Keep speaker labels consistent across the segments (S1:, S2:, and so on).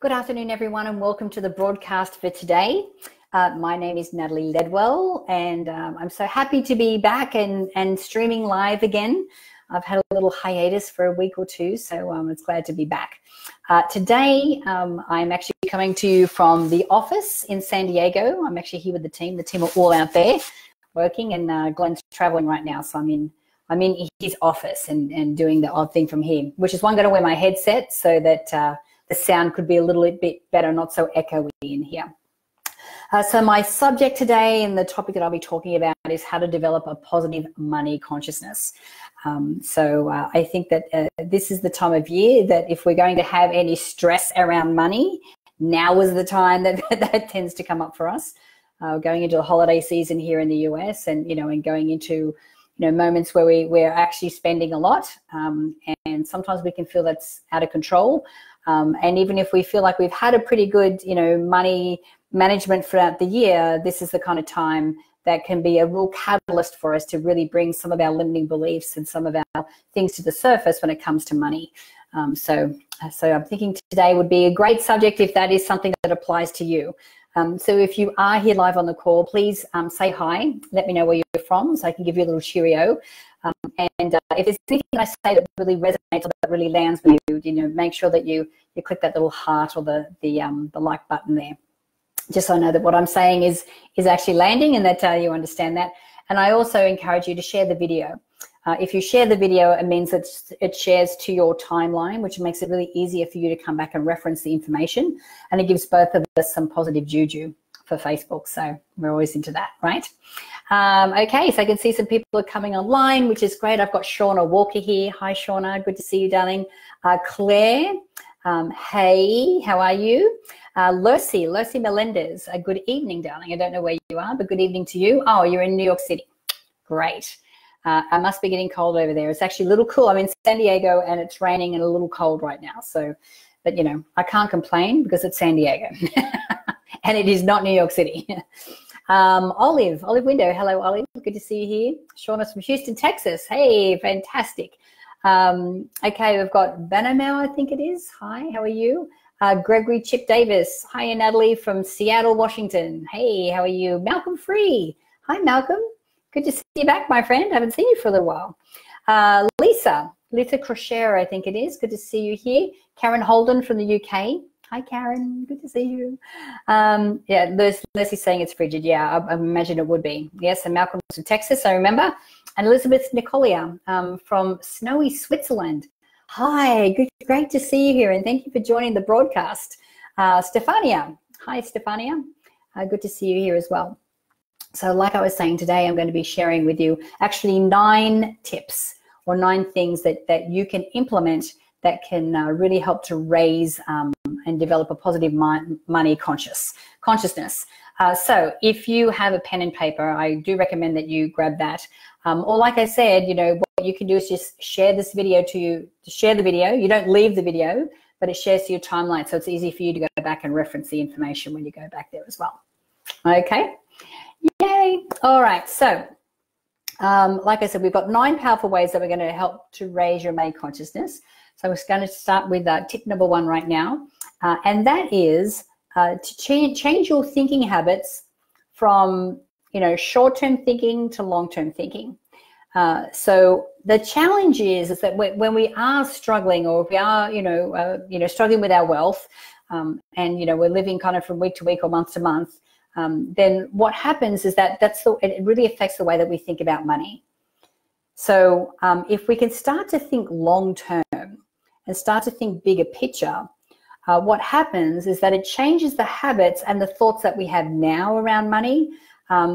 S1: Good afternoon, everyone, and welcome to the broadcast for today. My name is Natalie Ledwell, and I'm so happy to be back and streaming live again. I've had a little hiatus for a week or two, so it's glad to be back. Today, I'm actually coming to you from the office in San Diego. I'm actually here with the team. The team are all out there working, and Glenn's traveling right now, so I'm in his office and doing the odd thing from here, which is why I'm going to wear my headset so that the sound could be a little bit better, not so echoey in here. So my subject today and the topic that I'll be talking about is how to develop a positive money consciousness. I think that this is the time of year that if we're going to have any stress around money, now is the time that that tends to come up for us. Going into the holiday season here in the US, and going into moments where we're actually spending a lot, and sometimes we can feel that's out of control. And even if we feel like we've had a pretty good, money management throughout the year, this is the kind of time that can be a real catalyst for us to really bring some of our limiting beliefs and some of our things to the surface when it comes to money. So I'm thinking today would be a great subject if that is something that applies to you. So if you are here live on the call, please say hi. Let me know where you're from so I can give you a little cheerio. And if there's anything I say that really resonates or that really lands with you, make sure that you click that little heart or the like button there, just so I know that what I'm saying is actually landing and that you understand that. And I also encourage you to share the video. If you share the video, it means that it shares to your timeline, which makes it really easier for you to come back and reference the information. And it gives both of us some positive juju for Facebook. So we're always into that, right? Okay, so I can see some people are coming online, which is great. I've got Shauna Walker here. Hi, Shauna. Good to see you, darling. Claire, hey, how are you? Lucy Melendez, good evening, darling. I don't know where you are, but good evening to you. Oh, you're in New York City. Great. I must be getting cold over there. It's actually a little cool. I'm in San Diego and it's raining and a little cold right now. So, but I can't complain because it's San Diego and it is not New York City. Olive Window. Hello, Olive. Good to see you here. Shauna's from Houston, Texas. Hey, fantastic. Okay, we've got Banamau, I think it is. Hi, how are you? Gregory Chip Davis. Hi, Natalie from Seattle, Washington. Hey, how are you? Malcolm Free. Hi, Malcolm. Good to see you back, my friend. I haven't seen you for a little while. Lisa Crochera, I think it is. Good to see you here. Karen Holden from the UK. Hi, Karen. Good to see you. Yeah, Leslie's saying it's frigid. Yeah, I imagine it would be. Yes, and Malcolm's from Texas, I remember. And Elizabeth Nicolia from snowy Switzerland. Hi, great to see you here, and thank you for joining the broadcast. Stefania. Hi, Stefania. Good to see you here as well. So like I was saying, today I'm going to be sharing with you actually 9 tips or 9 things that you can implement that can really help to raise and develop a positive money consciousness. So if you have a pen and paper, I do recommend that you grab that. Or like I said, what you can do is just share this video share the video. You don't leave the video, but it shares to your timeline. So it's easy for you to go back and reference the information when you go back there as well. Okay. Yay. All right. So like I said, we've got 9 powerful ways that we're going to help to raise your money consciousness. So we're going to start with tip number 1 right now. And that is to change your thinking habits from, short-term thinking to long-term thinking. So the challenge is that when we are struggling, or if we are, struggling with our wealth, and, we're living kind of from week to week or month to month, then what happens is that it really affects the way that we think about money. So if we can start to think long-term and start to think bigger picture, what happens is that it changes the habits and the thoughts that we have now around money,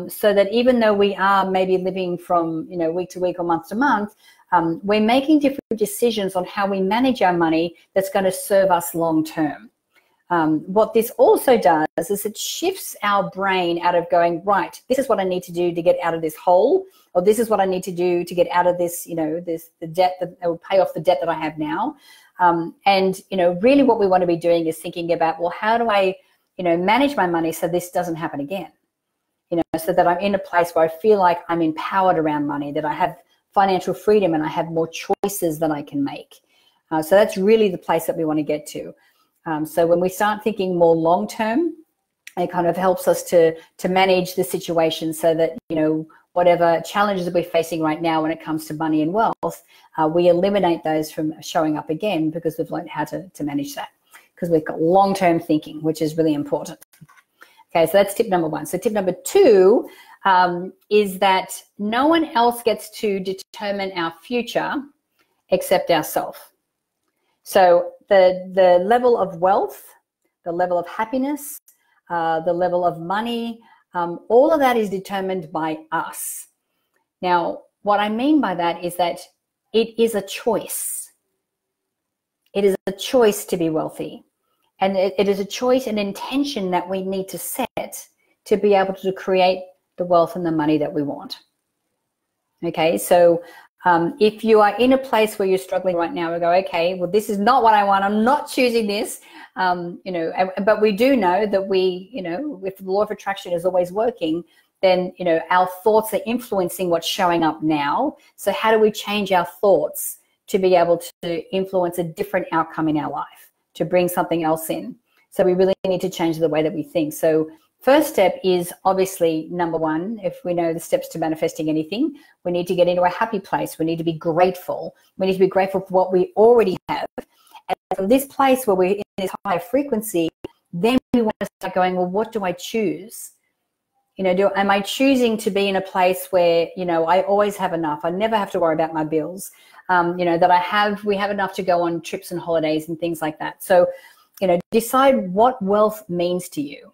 S1: so that even though we are maybe living from week to week or month to month, we're making different decisions on how we manage our money that's going to serve us long term. What this also does is it shifts our brain out of going, right, this is what I need to do to get out of this hole, or this is what I need to do to get out of this, the debt that will pay off the debt that I have now. And really what we want to be doing is thinking about, well, how do I, manage my money so this doesn't happen again? So that I'm in a place where I feel like I'm empowered around money, that I have financial freedom and I have more choices that I can make. So that's really the place that we want to get to. So when we start thinking more long term, it kind of helps us to manage the situation so that, you know, whatever challenges we're facing right now when it comes to money and wealth, we eliminate those from showing up again because we've learned how to manage that, because we've got long-term thinking, which is really important. Okay, so that's tip number one. So tip number two is that no one else gets to determine our future except ourselves. So the level of wealth, the level of happiness, the level of money, all of that is determined by us. Now, what I mean by that is that it is a choice. It is a choice to be wealthy. And it is a choice and intention that we need to set to be able to create the wealth and the money that we want. Okay, so if you are in a place where you're struggling right now, we go, okay, well, this is not what I want. I'm not choosing this. You know, but we do know that we, you know, if the law of attraction is always working, then, you know, our thoughts are influencing what's showing up now. So how do we change our thoughts to be able to influence a different outcome in our life, to bring something else in? So we really need to change the way that we think. So first step is obviously number one. If we know the steps to manifesting anything, we need to get into a happy place. We need to be grateful. We need to be grateful for what we already have. And from this place where we're in this high frequency, then we want to start going, well, what do I choose? You know, am I choosing to be in a place where, you know, I always have enough? I never have to worry about my bills. You know, that we have enough to go on trips and holidays and things like that. So, you know, decide what wealth means to you.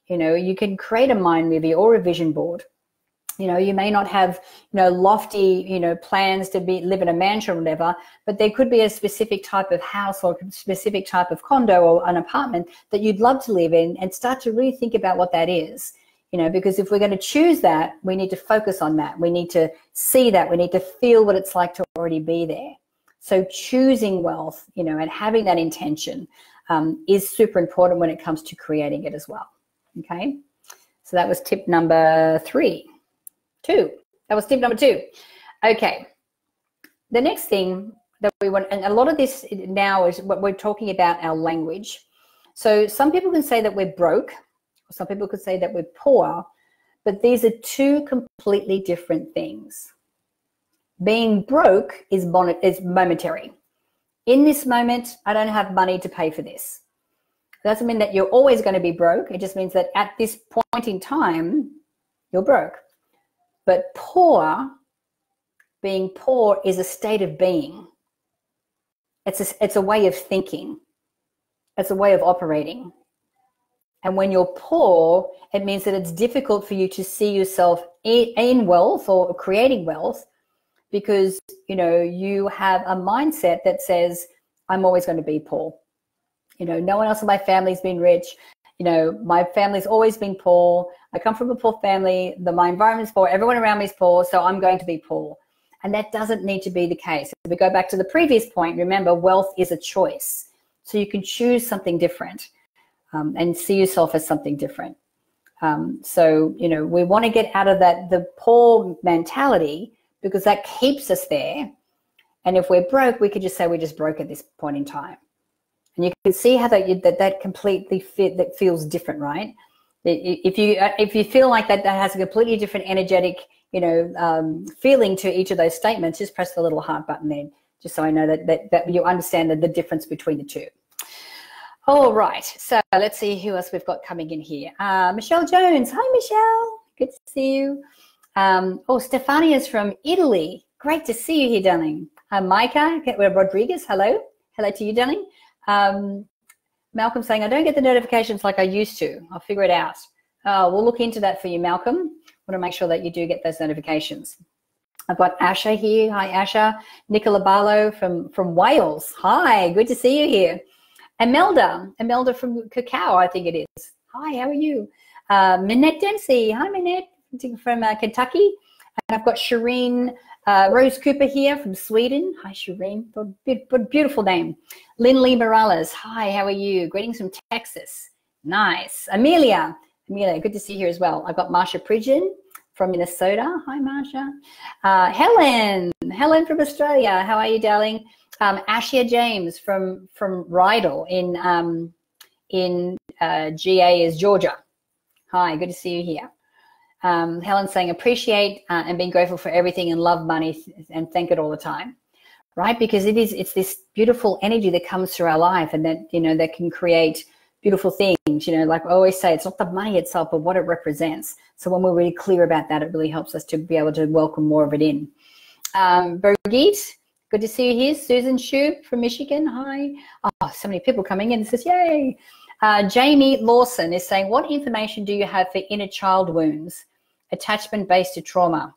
S1: You know, you can create a mind movie or a vision board. You know, you may not have, you know, lofty, you know, plans to live in a mansion or whatever, but there could be a specific type of house or a specific type of condo or an apartment that you'd love to live in, and start to really think about what that is. You know, because if we're going to choose that, we need to focus on that. We need to see that. We need to feel what it's like to already be there. So choosing wealth, you know, and having that intention is super important when it comes to creating it as well. Okay, so that was tip number two. That was tip number two. Okay, the next thing that we want, and a lot of this now is what we're talking about, our language. So some people can say that we're broke, or some people could say that we're poor, but these are two completely different things. Being broke is momentary. In this moment, I don't have money to pay for this. It doesn't mean that you're always going to be broke. It just means that at this point in time, you're broke. But being poor is a state of being. It's a way of thinking. It's a way of operating. And when you're poor, it means that it's difficult for you to see yourself in wealth or creating wealth, because, you know, you have a mindset that says, I'm always going to be poor. You know, no one else in my family's been rich. You know, my family's always been poor. I come from a poor family. My environment's poor. Everyone around me is poor, so I'm going to be poor. And that doesn't need to be the case. If we go back to the previous point, remember, wealth is a choice. So you can choose something different and see yourself as something different. So, you know, we want to get out of the poor mentality, because that keeps us there. And if we're broke, we could just say we're just broke at this point in time. And you can see how that completely that feels different, right? If you feel like that has a completely different energetic, you know, feeling to each of those statements, just press the little heart button there, just so I know that you understand the difference between the two. All right, so let's see who else we've got coming in here. Michelle Jones. Hi, Michelle. Good to see you. Stefania's from Italy. Great to see you here, darling. Micah Rodriguez. Hello. Hello to you, darling. Malcolm saying, I don't get the notifications like I used to. I'll figure it out. We'll look into that for you, Malcolm. Want to make sure that you do get those notifications. I've got Asha here. Hi, Asha. Nicola Barlow from Wales. Hi, good to see you here. Imelda from Cacao, I think it is. Hi, how are you? Minette Dempsey. Hi, Minette from Kentucky. And I've got Shireen Rose Cooper here from Sweden. Hi, Shireen. What beautiful name. Lynn Morales. Hi, how are you? Greetings from Texas. Nice. Amelia, good to see you here as well. I've got Marsha Pridgeon from Minnesota. Hi, Marsha. Helen from Australia. How are you, darling? Ashia James from Rydal in GA is Georgia. Hi, good to see you here. Helen saying appreciate and being grateful for everything and love money and thank it all the time, right? Because it's this beautiful energy that comes through our life, and that, you know, that can create beautiful things. You know, like I always say, it's not the money itself, but what it represents. So when we're really clear about that, it really helps us to be able to welcome more of it in. Birgit, good to see you here. Susan Shoup from Michigan, hi. Oh, so many people coming in. It says, yay. Jamie Lawson is saying, what information do you have for inner child wounds, attachment-based to trauma?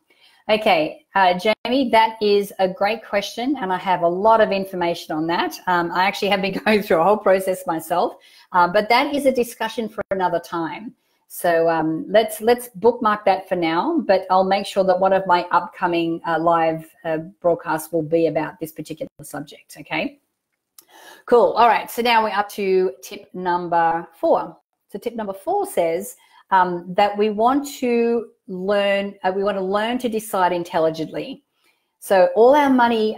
S1: Okay, Jamie, that is a great question, and I have a lot of information on that. I actually have been going through a whole process myself, but that is a discussion for another time. So let's bookmark that for now, but I'll make sure that one of my upcoming live broadcasts will be about this particular subject, okay? Cool. All right, so now we're up to tip number 4. So tip number 4 says that we want to learn to decide intelligently. So all our money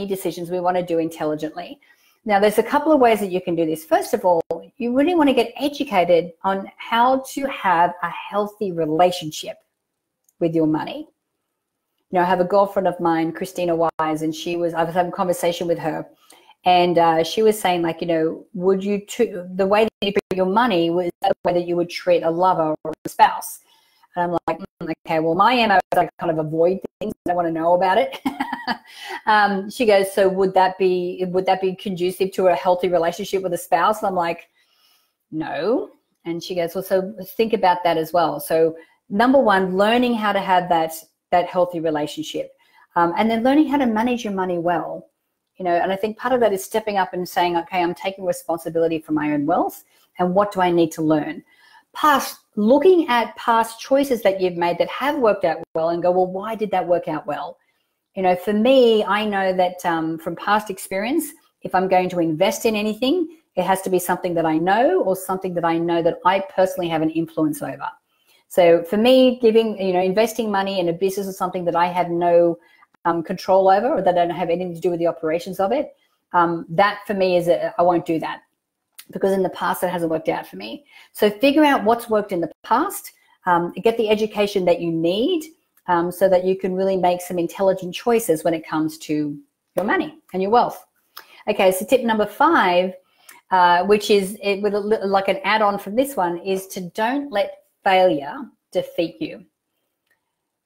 S1: decisions we want to do intelligently. Now, there's a couple of ways that you can do this. First of all, you really want to get educated on how to have a healthy relationship with your money. You know, I have a girlfriend of mine, Christina Wise, and I was having a conversation with her, and she was saying, like, you know, the way that you treat your money was the way that you would treat a lover or a spouse. And I'm like, okay, well, my MO is I kind of avoid things. I don't want to know about it. She goes, so would that be conducive to a healthy relationship with a spouse? And I'm like, no. And she goes, well, so think about that as well. So number one, learning how to have that healthy relationship, and then learning how to manage your money well. You know, and I think part of that is stepping up and saying, okay, I'm taking responsibility for my own wealth, and what do I need to learn? Looking at past choices that you've made that have worked out well, and go, well, why did that work out well? You know, for me, I know that from past experience, if I'm going to invest in anything, it has to be something that I know, or something that I know that I personally have an influence over. So for me, investing money in a business is something that I have no control over, or that I don't have anything to do with the operations of it. That for me I won't do that, because in the past it hasn't worked out for me. So figure out what's worked in the past, get the education that you need, so that you can really make some intelligent choices when it comes to your money and your wealth. Okay, so tip number 5, which is like an add-on from this one, is to don't let failure defeat you.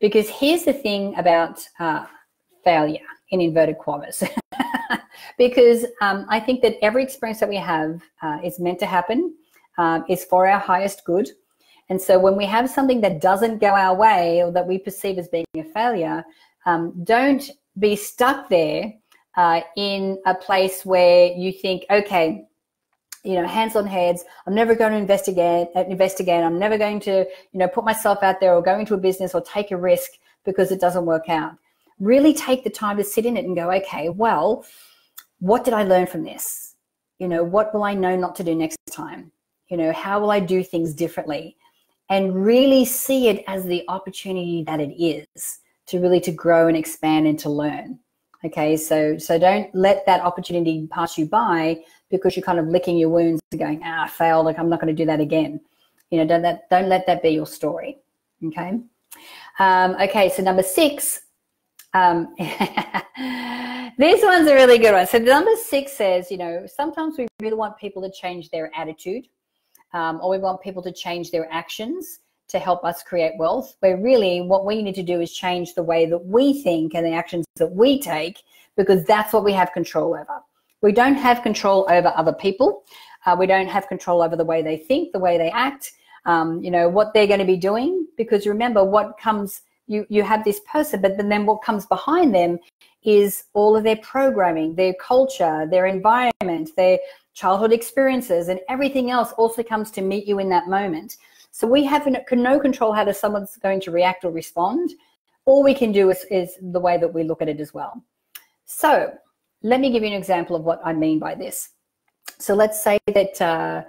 S1: Because here's the thing about failure, in inverted commas. Because I think that every experience that we have is meant to happen, is for our highest good. And so when we have something that doesn't go our way, or that we perceive as being a failure, don't be stuck there in a place where you think, okay, you know, hands on heads, I'm never going to invest again. I'm never going to, you know, put myself out there or go into a business or take a risk because it doesn't work out. Really take the time to sit in it and go, okay, well, what did I learn from this? You know, what will I know not to do next time? You know, how will I do things differently? And really see it as the opportunity that it is to grow and expand and to learn. Okay, so don't let that opportunity pass you by because you're kind of licking your wounds and going, I failed, like I'm not going to do that again. You know, don't let that be your story. Okay. Okay, so number 6. This one's a really good one. So number 6 says, you know, sometimes we really want people to change their attitude, or we want people to change their actions to help us create wealth, where really what we need to do is change the way that we think and the actions that we take, because that's what we have control over. We don't have control over other people. We don't have control over the way they think, the way they act, you know, what they're going to be doing, because remember what comes, you have this person, but then what comes behind them is all of their programming, their culture, their environment, their childhood experiences, and everything else also comes to meet you in that moment. So we have no control how someone's going to react or respond. All we can do is the way that we look at it as well. So let me give you an example of what I mean by this. So let's say that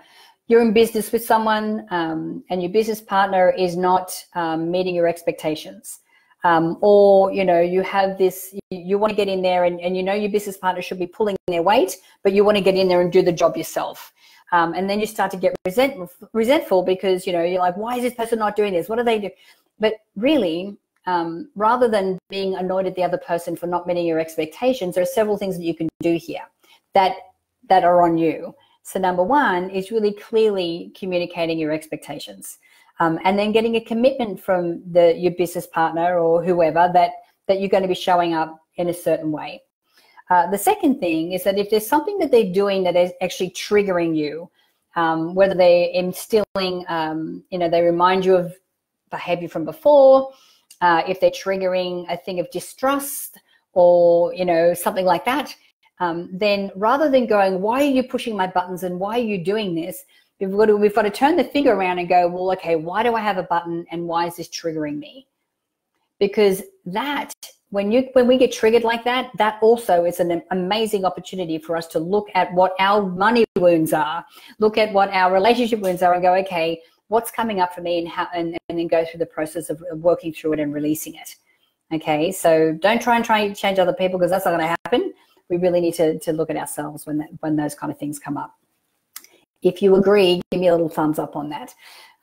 S1: you're in business with someone and your business partner is not meeting your expectations. or, you know, you have this, you want to get in there and you know your business partner should be pulling their weight, but you want to get in there and do the job yourself. And then you start to get resentful because, you know, you're like, why is this person not doing this? What do they do? But really, rather than being annoyed at the other person for not meeting your expectations, there are several things that you can do here that are on you. So number one is really clearly communicating your expectations, and then getting a commitment from your business partner or whoever that you're going to be showing up in a certain way. The second thing is that if there's something that they're doing that is actually triggering you, whether they're instilling, you know, they remind you of behavior from before, if they're triggering a thing of distrust or, you know, something like that, then rather than going, why are you pushing my buttons and why are you doing this? We've got to turn the finger around and go, well, okay, why do I have a button and why is this triggering me? Because that, when we get triggered like that, that also is an amazing opportunity for us to look at what our money wounds are, look at what our relationship wounds are and go, okay, what's coming up for me and how, and then go through the process of working through it and releasing it. Okay, so don't try and change other people because that's not going to happen. We really need to look at ourselves when those kind of things come up. If you agree, give me a little thumbs up on that.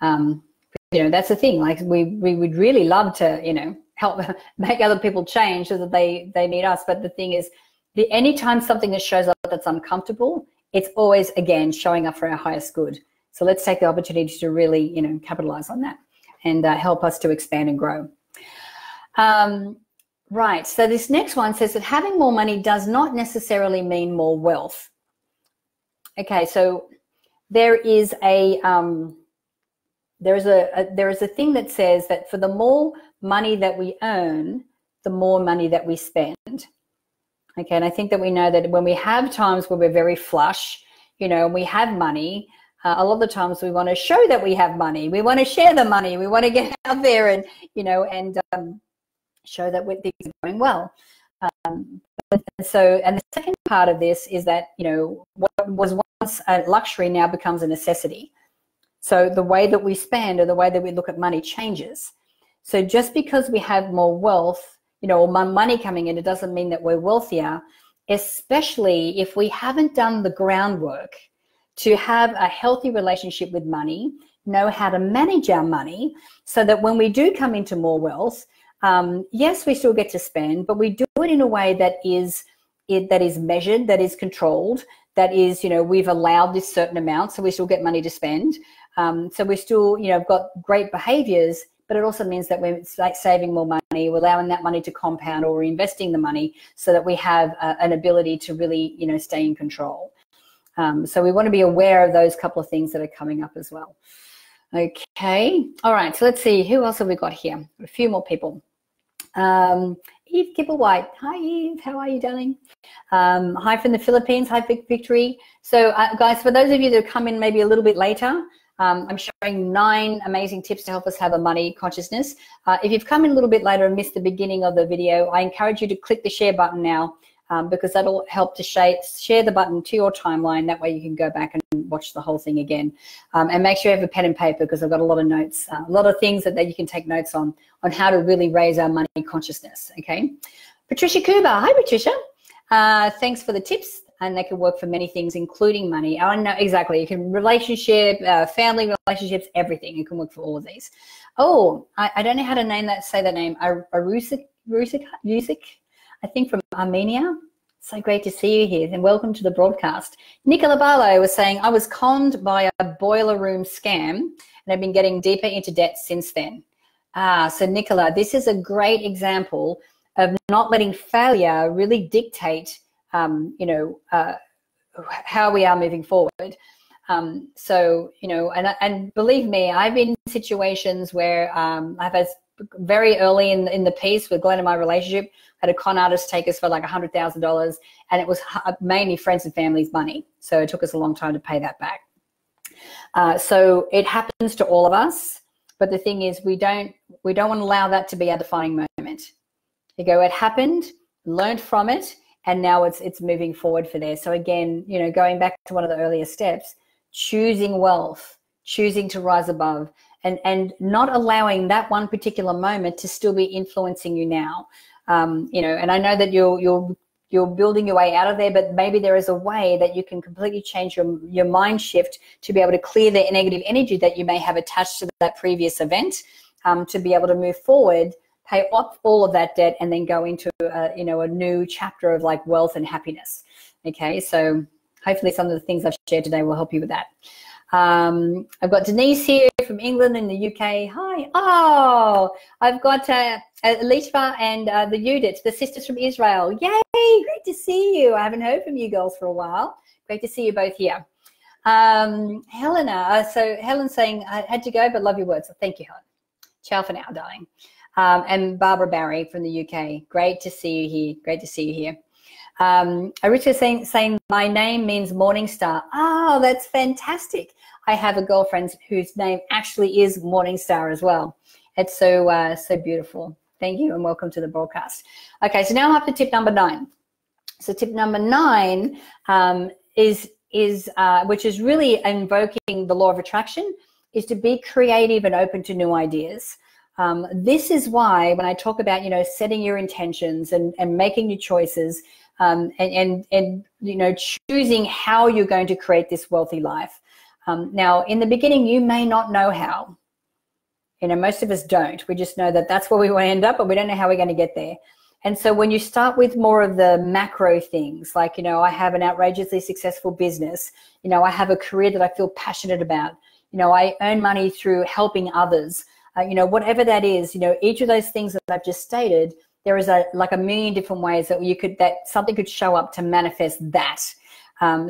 S1: You know, that's the thing. Like we would really love to, you know, help make other people change so that they need us. But the thing is, anytime something that shows up that's uncomfortable, it's always, again, showing up for our highest good. So let's take the opportunity to really, you know, capitalize on that and help us to expand and grow. Right. So this next one says that having more money does not necessarily mean more wealth. Okay. So there is a thing that says that for the more money that we earn, the more money that we spend. Okay. And I think that we know that when we have times where we're very flush, you know, and we have money, a lot of the times we want to show that we have money. We want to share the money. We want to get out there and, you know, and show that things are going well. And the second part of this is that, you know, what was once a luxury now becomes a necessity. So the way that we spend or the way that we look at money changes. So just because we have more wealth, you know, or money coming in, it doesn't mean that we're wealthier, especially if we haven't done the groundwork to have a healthy relationship with money, know how to manage our money so that when we do come into more wealth, yes, we still get to spend, but we do it in a way that is measured, that is controlled, that is, you know, we've allowed this certain amount, so we still get money to spend. So we still, you know, have got great behaviors, but it also means that we're like saving more money, we're allowing that money to compound or reinvesting the money so that we have an ability to really, you know, stay in control. So we want to be aware of those couple of things that are coming up as well. Okay. All right. So let's see. Who else have we got here? A few more people. Eve Kipplewhite. Hi, Eve. How are you, darling? Hi from the Philippines. Hi, Victory. So, guys, for those of you that come in maybe a little bit later, I'm showing 9 amazing tips to help us have a money consciousness. If you've come in a little bit later and missed the beginning of the video, I encourage you to click the share button now. Because that'll help to share the button to your timeline. That way you can go back and watch the whole thing again. And make sure you have a pen and paper because I've got a lot of notes, a lot of things that you can take notes on how to really raise our money consciousness, okay? Patricia Kuba. Hi, Patricia. Thanks for the tips. And they can work for many things, including money. I know exactly. You can relationship, family relationships, everything. You can work for all of these. Oh, I don't know how to say that name. Arusik, I think from Armenia. So great to see you here and welcome to the broadcast. Nicola Barlow was saying, I was conned by a boiler room scam and I've been getting deeper into debt since then. So Nicola, this is a great example of not letting failure really dictate, you know, how we are moving forward. So, you know, and believe me, I've been in situations where I've had very early in the piece with Glenn and my relationship, had a con artist take us for like $100,000 and it was mainly friends and family's money. So it took us a long time to pay that back. So it happens to all of us. But the thing is, we don't want to allow that to be our defining moment. You go, it happened, learned from it, and now it's moving forward for there. So again, you know, going back to one of the earlier steps, choosing wealth, choosing to rise above, and not allowing that one particular moment to still be influencing you now. You know, and I know that you're building your way out of there, but maybe there is a way that you can completely change your mind shift to be able to clear the negative energy that you may have attached to that previous event, to be able to move forward, pay off all of that debt, and then go into you know, a new chapter of like wealth and happiness. Okay, so hopefully some of the things I've shared today will help you with that. I've got Denise here from England and the UK. Hi. Oh, I've got Litva and the Judith, the sisters from Israel. Yay, great to see you. I haven't heard from you girls for a while. Great to see you both here. Helena, so Helen's saying, I had to go, but love your words. So thank you, Helen. Ciao for now, darling. And Barbara Barry from the UK. Great to see you here. Great to see you here. Aricha saying my name means morning star. Oh, that's fantastic. I have a girlfriend whose name actually is Morning Star as well. It's so so beautiful. Thank you and welcome to the broadcast. Okay, so now I'm up to tip number 9. So tip number 9 is which is really invoking the law of attraction, is to be creative and open to new ideas. This is why when I talk about, you know, setting your intentions and making your choices, and you know, choosing how you're going to create this wealthy life. Now, in the beginning, you may not know how. You know, most of us don't. We just know that that's where we want to end up, but we don't know how we're going to get there. And so when you start with more of the macro things, like, you know, I have an outrageously successful business, you know, I have a career that I feel passionate about, you know, I earn money through helping others, you know, whatever that is, you know, each of those things that I've just stated, there is like a million different ways that something could show up to manifest that.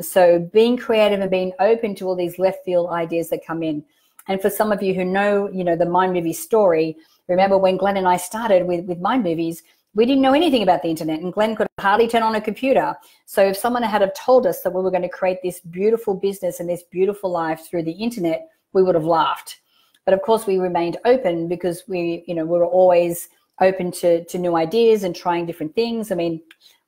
S1: So being creative and being open to all these left field ideas that come in. And for some of you who know, you know, the Mind Movie story, remember when Glenn and I started with Mind Movies, we didn't know anything about the internet, and Glenn could hardly turn on a computer. So if someone had have told us that we were going to create this beautiful business and this beautiful life through the internet, we would have laughed. But of course we remained open because we were always open to new ideas and trying different things. I mean,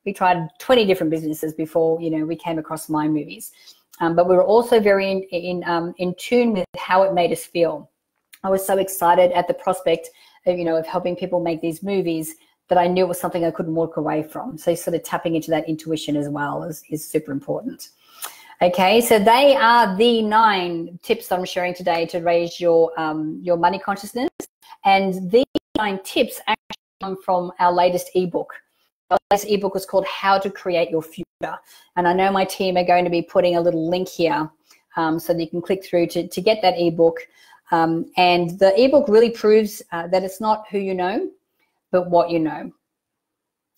S1: we tried 20 different businesses before, you know, we came across Mind Movies. But we were also very in tune with how it made us feel. I was so excited at the prospect of, you know, of helping people make these movies that I knew it was something I couldn't walk away from. So sort of tapping into that intuition as well is super important. Okay, so they are the 9 tips that I'm sharing today to raise your money consciousness. And these 9 tips actually come from our latest ebook. This ebook is called How to Create Your Future. And I know my team are going to be putting a little link here so that you can click through to get that ebook. And the ebook really proves that it's not who you know, but what you know.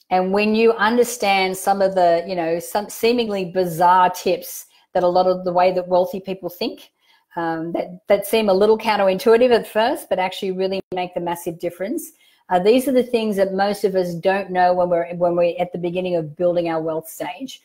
S1: And when you understand some of the, you know, some seemingly bizarre tips that a lot of the way that wealthy people think, that seem a little counterintuitive at first, but actually really make the massive difference. These are the things that most of us don't know when we're at the beginning of building our wealth stage.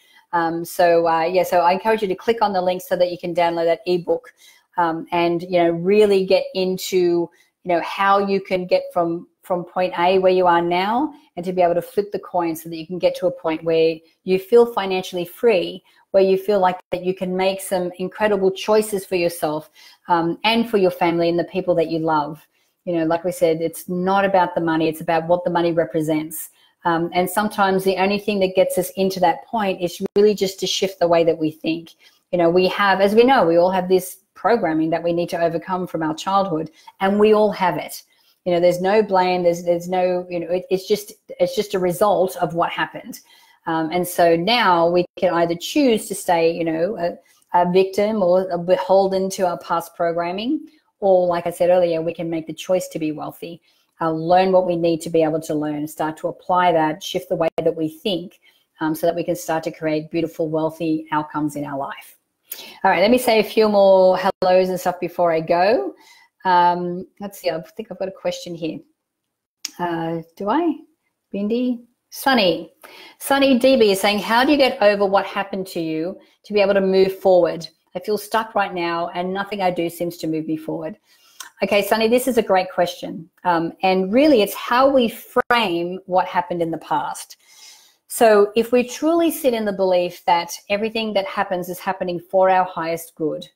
S1: So I encourage you to click on the link so that you can download that ebook and, you know, really get into, you know, how you can get from point A where you are now and to be able to flip the coin so that you can get to a point where you feel financially free, where you feel like that you can make some incredible choices for yourself and for your family and the people that you love. You know, like we said, it's not about the money, it's about what the money represents. And sometimes the only thing that gets us into that point is really just to shift the way that we think. You know, we have, as we know, we all have this programming that we need to overcome from our childhood, and we all have it. You know, there's no blame, there's no, you know, it's just a result of what happened. And so now we can either choose to stay, you know, a victim or beholden to our past programming, or like I said earlier, we can make the choice to be wealthy, learn what we need to be able to learn, start to apply that, shift the way that we think so that we can start to create beautiful, wealthy outcomes in our life. All right, let me say a few more hellos and stuff before I go. Let's see, I think I've got a question here. Do I? Bindi? Sunny DB is saying, how do you get over what happened to you to be able to move forward? I feel stuck right now and nothing I do seems to move me forward. Okay, Sunny, this is a great question. And really it's how we frame what happened in the past. So if we truly sit in the belief that everything that happens is happening for our highest good,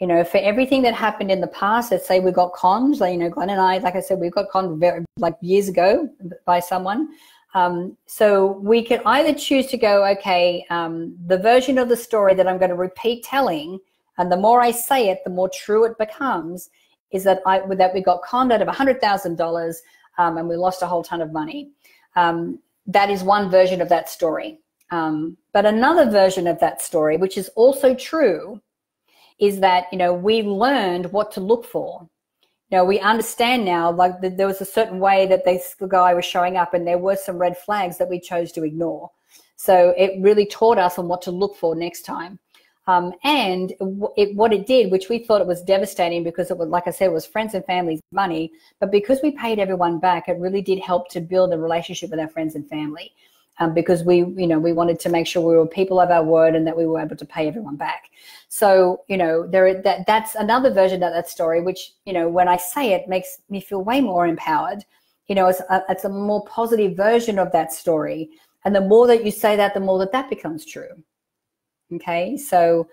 S1: You know, for everything that happened in the past, let's say we got conned, like, you know, Glenn and I, like I said, we got conned like years ago by someone. So we can either choose to go, okay, the version of the story that I'm going to repeat telling, and the more I say it, the more true it becomes, is that we got conned out of $100,000 and we lost a whole ton of money. That is one version of that story. But another version of that story, which is also true, is that, you know, we learned what to look for. You know, we understand now, like there was a certain way that this guy was showing up, and there were some red flags that we chose to ignore. So it really taught us on what to look for next time. And what it did, which we thought it was devastating because it was, like I said, it was friends and family's money, but because we paid everyone back, it really did help to build a relationship with our friends and family. Because we wanted to make sure we were people of our word and that we were able to pay everyone back. So, you know, that's another version of that story, which, you know, when I say it, makes me feel way more empowered. You know, it's a more positive version of that story. And the more that you say that, the more that becomes true. Okay, so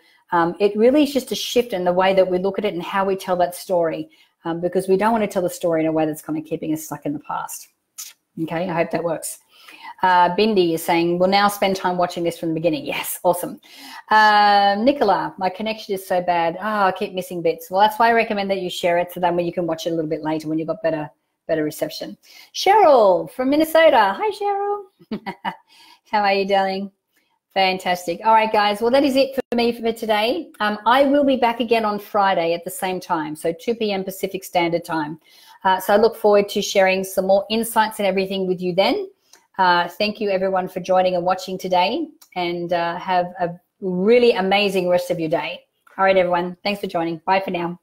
S1: it really is just a shift in the way that we look at it and how we tell that story, because we don't want to tell the story in a way that's kind of keeping us stuck in the past. Okay, I hope that works. Bindi is saying, we'll now spend time watching this from the beginning. Yes, awesome. Nicola, my connection is so bad. Oh, I keep missing bits. Well, that's why I recommend that you share it, so then when you can watch it a little bit later when you've got better reception. Cheryl from Minnesota. Hi, Cheryl. How are you, darling? Fantastic. All right, guys. Well, that is it for me for today. I will be back again on Friday at the same time, so 2 p.m. Pacific Standard Time. So I look forward to sharing some more insights and everything with you then. Thank you, everyone, for joining and watching today, and have a really amazing rest of your day. All right, everyone. Thanks for joining. Bye for now.